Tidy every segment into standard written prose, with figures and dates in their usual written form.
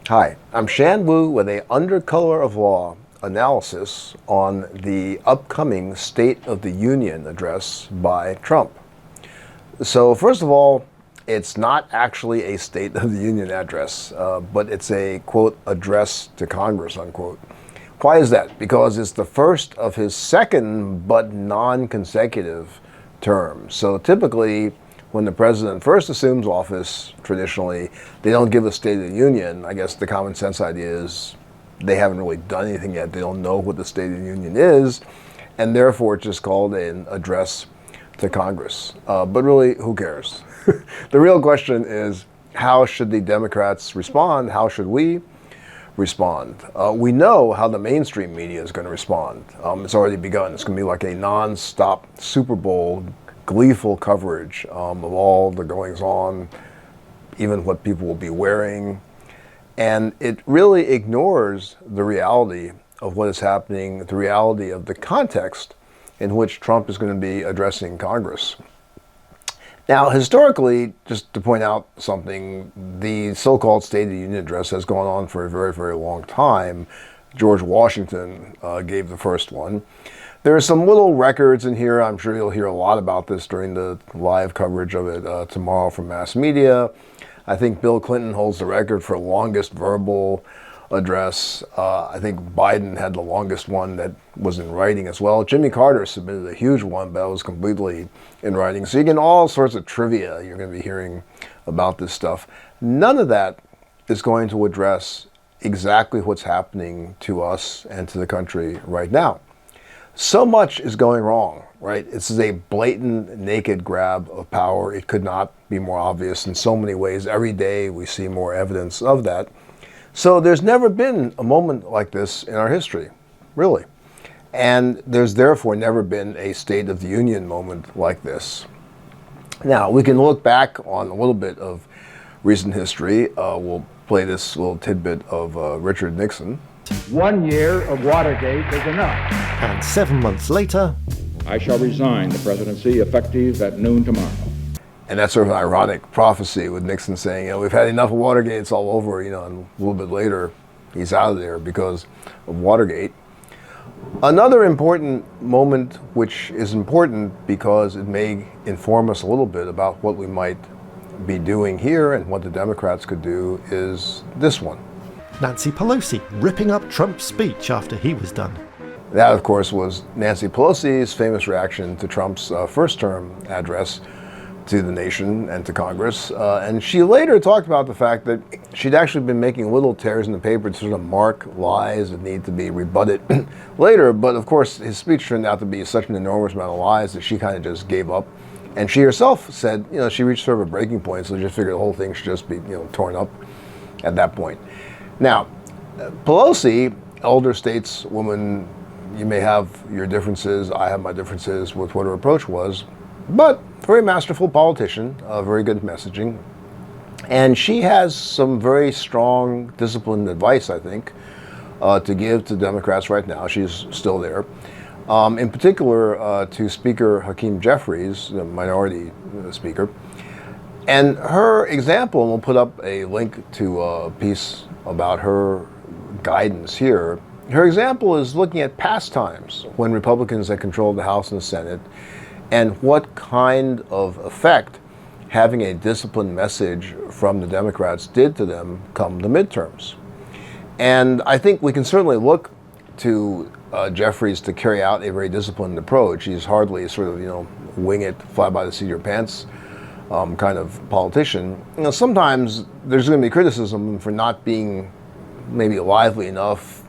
Hi, I'm Shan Wu with a Under Color of Law analysis on the upcoming State of the Union address by Trump. So first of all, it's not actually a State of the Union address, but it's a, quote, address to Congress, unquote. Why is that? Because it's the first of his second but non-consecutive term. So typically, when the president first assumes office, traditionally, they don't give a State of the Union. I guess the common sense idea is they haven't really done anything yet. They don't know what the State of the Union is, and therefore it's just called an address to Congress. But really, who cares? The real question is, how should the Democrats respond? How should we respond? We know how the mainstream media is going to respond. It's already begun. It's going to be like a non-stop Super Bowl gleeful coverage of all the goings-on, even what people will be wearing. And it really ignores the reality of what is happening, the reality of the context in which Trump is going to be addressing Congress. Now, historically, just to point out something, the so-called State of the Union address has gone on for a very, very long time. George Washington gave the first one. There are some little records in here. I'm sure you'll hear a lot about this during the live coverage of it tomorrow from mass media. I think Bill Clinton holds the record for longest verbal address. I think Biden had the longest one that was in writing as well. Jimmy Carter submitted a huge one, but it was completely in writing. So you get all sorts of trivia you're going to be hearing about this stuff. None of that is going to address exactly what's happening to us and to the country right now. So much is going wrong, right? This is a blatant, naked grab of power. It could not be more obvious in so many ways. Every day we see more evidence of that. So there's never been a moment like this in our history, really. And there's therefore never been a State of the Union moment like this. Now, we can look back on a little bit of recent history. We'll play this little tidbit of Richard Nixon. 1 year of Watergate is enough. And 7 months later, I shall resign the presidency effective at noon tomorrow. And that's sort of an ironic prophecy with Nixon saying, we've had enough of Watergate, it's all over, and a little bit later, he's out of there because of Watergate. Another important moment, which is important because it may inform us a little bit about what we might be doing here and what the Democrats could do, is this one. Nancy Pelosi ripping up Trump's speech after he was done. That, of course, was Nancy Pelosi's famous reaction to Trump's first-term address to the nation and to Congress. And she later talked about the fact that she'd actually been making little tears in the paper to sort of mark lies that need to be rebutted later. But, of course, his speech turned out to be such an enormous amount of lies that she kind of just gave up. And she herself said, she reached sort of a breaking point, so she just figured the whole thing should just be, torn up at that point. Now, Pelosi, elder stateswoman, you may have your differences, I have my differences with what her approach was, but very masterful politician, very good messaging. And she has some very strong, disciplined advice, I think, to give to Democrats right now. She's still there. In particular, to Speaker Hakeem Jeffries, the minority speaker. And her example, and we'll put up a link to a piece about her guidance here. Her example is looking at past times when Republicans had controlled the House and the Senate and what kind of effect having a disciplined message from the Democrats did to them come the midterms. And I think we can certainly look to Jeffries to carry out a very disciplined approach. He's hardly sort of, wing it, fly by the seat of your pants kind of politician. Sometimes there's going to be criticism for not being maybe lively enough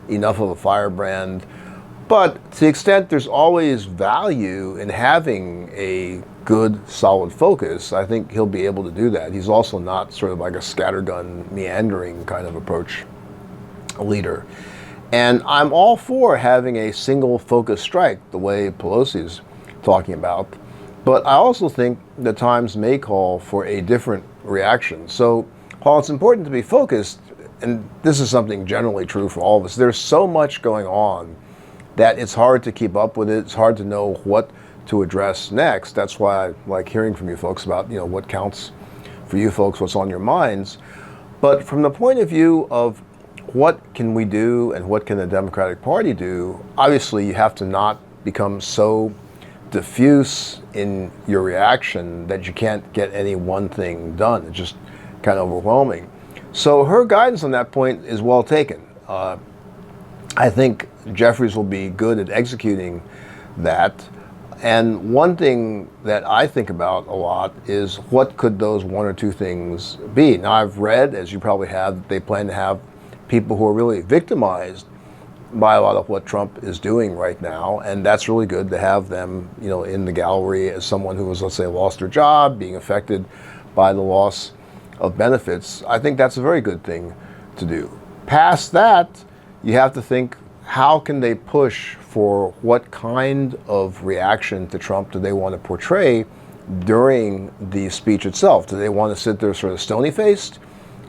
of a firebrand. But to the extent there's always value in having a good, solid focus, I think he'll be able to do that. He's also not sort of like a scattergun, meandering kind of approach leader. And I'm all for having a single focus strike, the way Pelosi's talking about. But I also think the times may call for a different reaction. So while it's important to be focused, and this is something generally true for all of us, there's so much going on that it's hard to keep up with it. It's hard to know what to address next. That's why I like hearing from you folks about, what counts for you folks, what's on your minds. But from the point of view of what can we do and what can the Democratic Party do, obviously you have to not become so diffuse in your reaction that you can't get any one thing done. It's just kind of overwhelming. So her guidance on that point is well taken. I think Jeffries will be good at executing that. And one thing that I think about a lot is what could those one or two things be? Now, I've read, as you probably have, that they plan to have people who are really victimized by a lot of what Trump is doing right now, and that's really good to have them, in the gallery as someone who has, let's say, lost their job, being affected by the loss of benefits. I think that's a very good thing to do. Past that, you have to think, how can they push for what kind of reaction to Trump do they want to portray during the speech itself? Do they want to sit there sort of stony-faced?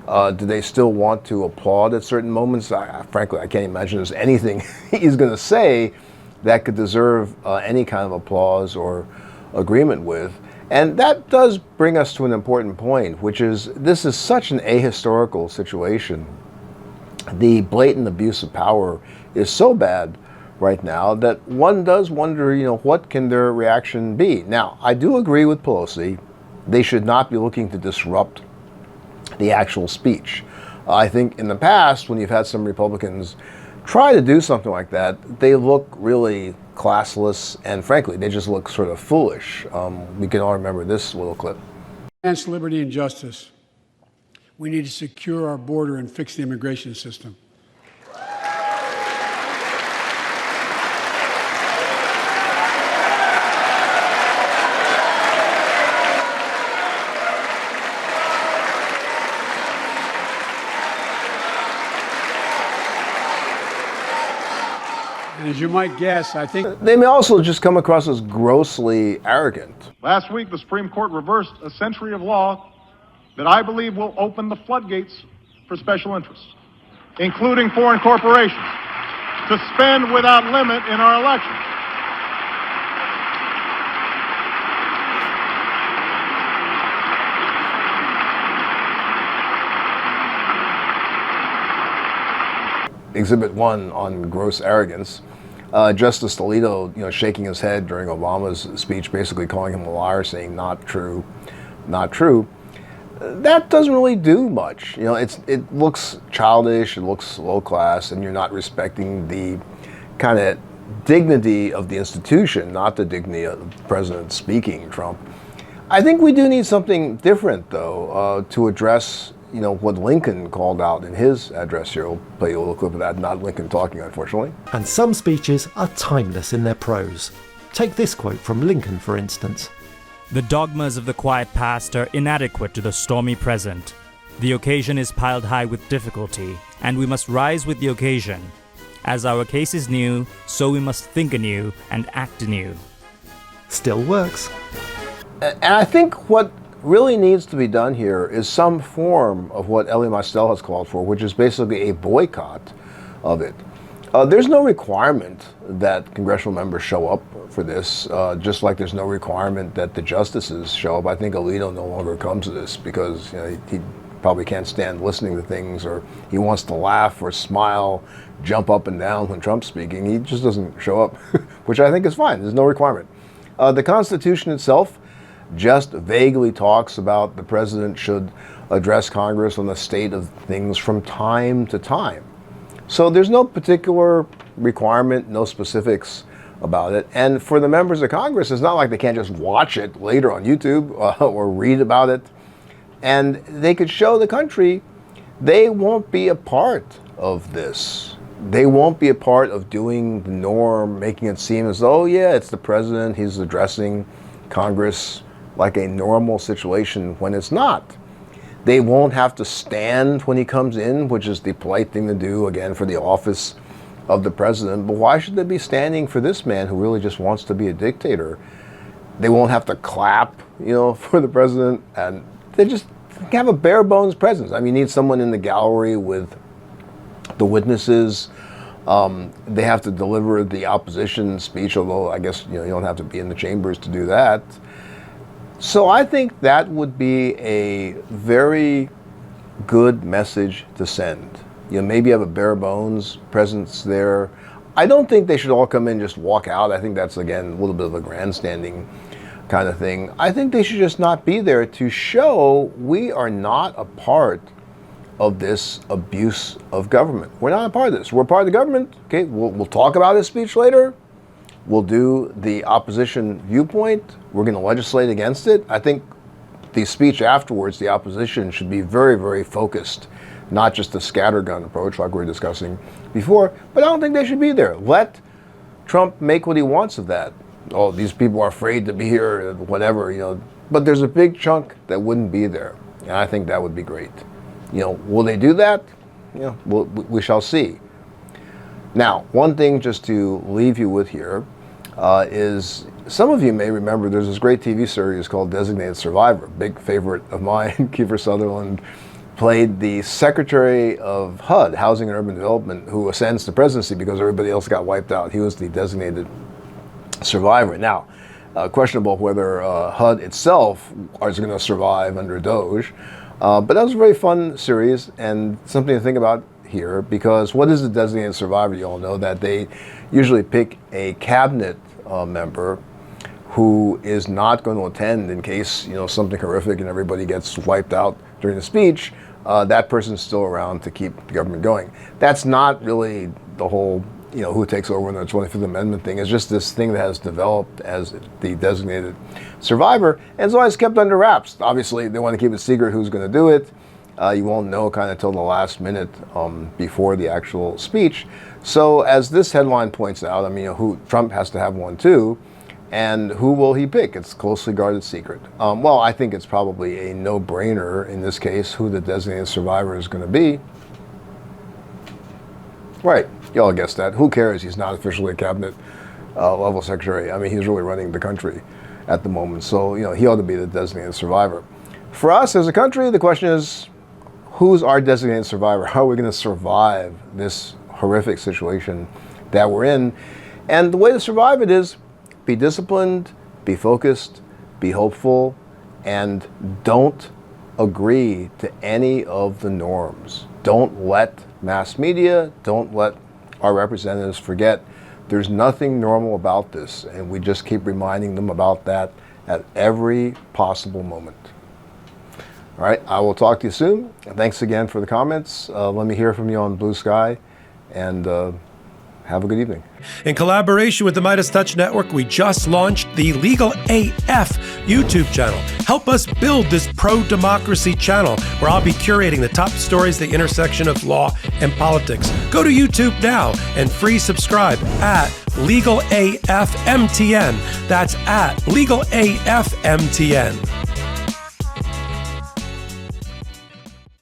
Do they still want to applaud at certain moments? Frankly, I can't imagine there's anything he's going to say that could deserve any kind of applause or agreement with. And that does bring us to an important point, which is this is such an ahistorical situation. The blatant abuse of power is so bad right now that one does wonder, what can their reaction be? Now, I do agree with Pelosi. They should not be looking to disrupt the actual speech. I think in the past, when you've had some Republicans try to do something like that, they look really classless, and frankly, they just look sort of foolish. We can all remember this little clip. Advance liberty and justice. We need to secure our border and fix the immigration system. And as you might guess, I think they may also just come across as grossly arrogant. Last week, the Supreme Court reversed a century of law that I believe will open the floodgates for special interests, including foreign corporations, to spend without limit in our elections. Exhibit 1 on gross arrogance. Justice Alito, shaking his head during Obama's speech, basically calling him a liar, saying not true, not true. That doesn't really do much. It looks childish, it looks low class, and you're not respecting the kind of dignity of the institution, not the dignity of the president speaking, Trump. I think we do need something different, though, to address what Lincoln called out in his address here. We'll play you a little clip of that, not Lincoln talking, unfortunately. And some speeches are timeless in their prose. Take this quote from Lincoln, for instance. The dogmas of the quiet past are inadequate to the stormy present. The occasion is piled high with difficulty, and we must rise with the occasion. As our case is new, so we must think anew and act anew. Still works. And I think what really needs to be done here is some form of what Elie Mystel has called for, which is basically a boycott of it. There's no requirement that congressional members show up for this, just like there's no requirement that the justices show up. I think Alito no longer comes to this because he probably can't stand listening to things, or he wants to laugh or smile, jump up and down when Trump's speaking. He just doesn't show up, which I think is fine. There's no requirement. The Constitution itself just vaguely talks about the president should address Congress on the state of things from time to time. So there's no particular requirement, no specifics about it. And for the members of Congress, it's not like they can't just watch it later on YouTube or read about it. And they could show the country they won't be a part of this. They won't be a part of doing the norm, making it seem as though, yeah, it's the president, he's addressing Congress like a normal situation when it's not. They won't have to stand when he comes in, which is the polite thing to do, again, for the office of the president. But why should they be standing for this man who really just wants to be a dictator? They won't have to clap, for the president, and they just have a bare bones presence. I mean, you need someone in the gallery with the witnesses. They have to deliver the opposition speech, although I guess you don't have to be in the chambers to do that. So I think that would be a very good message to send. Maybe have a bare bones presence there. I don't think they should all come in and just walk out. I think that's, again, a little bit of a grandstanding kind of thing. I think they should just not be there to show we are not a part of this abuse of government. We're not a part of this. We're part of the government. Okay, we'll talk about his speech later. We'll do the opposition viewpoint. We're going to legislate against it. I think the speech afterwards, the opposition should be very, very focused, not just a scattergun approach like we were discussing before. But I don't think they should be there. Let Trump make what he wants of that. Oh, these people are afraid to be here, whatever, But there's a big chunk that wouldn't be there, and I think that would be great. Will they do that? We shall see. Now, one thing just to leave you with here is some of you may remember there's this great TV series called Designated Survivor, big favorite of mine. Kiefer Sutherland played the Secretary of HUD, Housing and Urban Development, who ascends to presidency because everybody else got wiped out. He was the designated survivor. Now, questionable whether HUD itself is going to survive under Doge, but that was a very fun series and something to think about here, because what is the designated survivor? You all know that they usually pick a cabinet member who is not going to attend in case something horrific and everybody gets wiped out during the speech. That person's still around to keep the government going. That's not really the whole who takes over in the 25th Amendment thing. Is just this thing that has developed as the designated survivor, and it's always kept under wraps. Obviously, they want to keep it secret who's going to do it. You won't know kind of till the last minute before the actual speech. So as this headline points out, who Trump has to have one too, and who will he pick? It's closely guarded secret. Well, I think it's probably a no-brainer in this case who the designated survivor is going to be. Right, y'all guessed that. Who cares? He's not officially a cabinet level secretary. He's really running the country at the moment. So, he ought to be the designated survivor. For us as a country, the question is, who's our designated survivor? How are we going to survive this horrific situation that we're in? And the way to survive it is be disciplined, be focused, be hopeful, and don't agree to any of the norms. Don't let mass media, don't let our representatives forget there's nothing normal about this, and we just keep reminding them about that at every possible moment. All right, I will talk to you soon. Thanks again for the comments. Let me hear from you on Blue Sky, and have a good evening. In collaboration with the Midas Touch Network, we just launched the Legal AF YouTube channel. Help us build this pro-democracy channel where I'll be curating the top stories at the intersection of law and politics. Go to YouTube now and free subscribe at Legal AF MTN. That's at Legal AF MTN.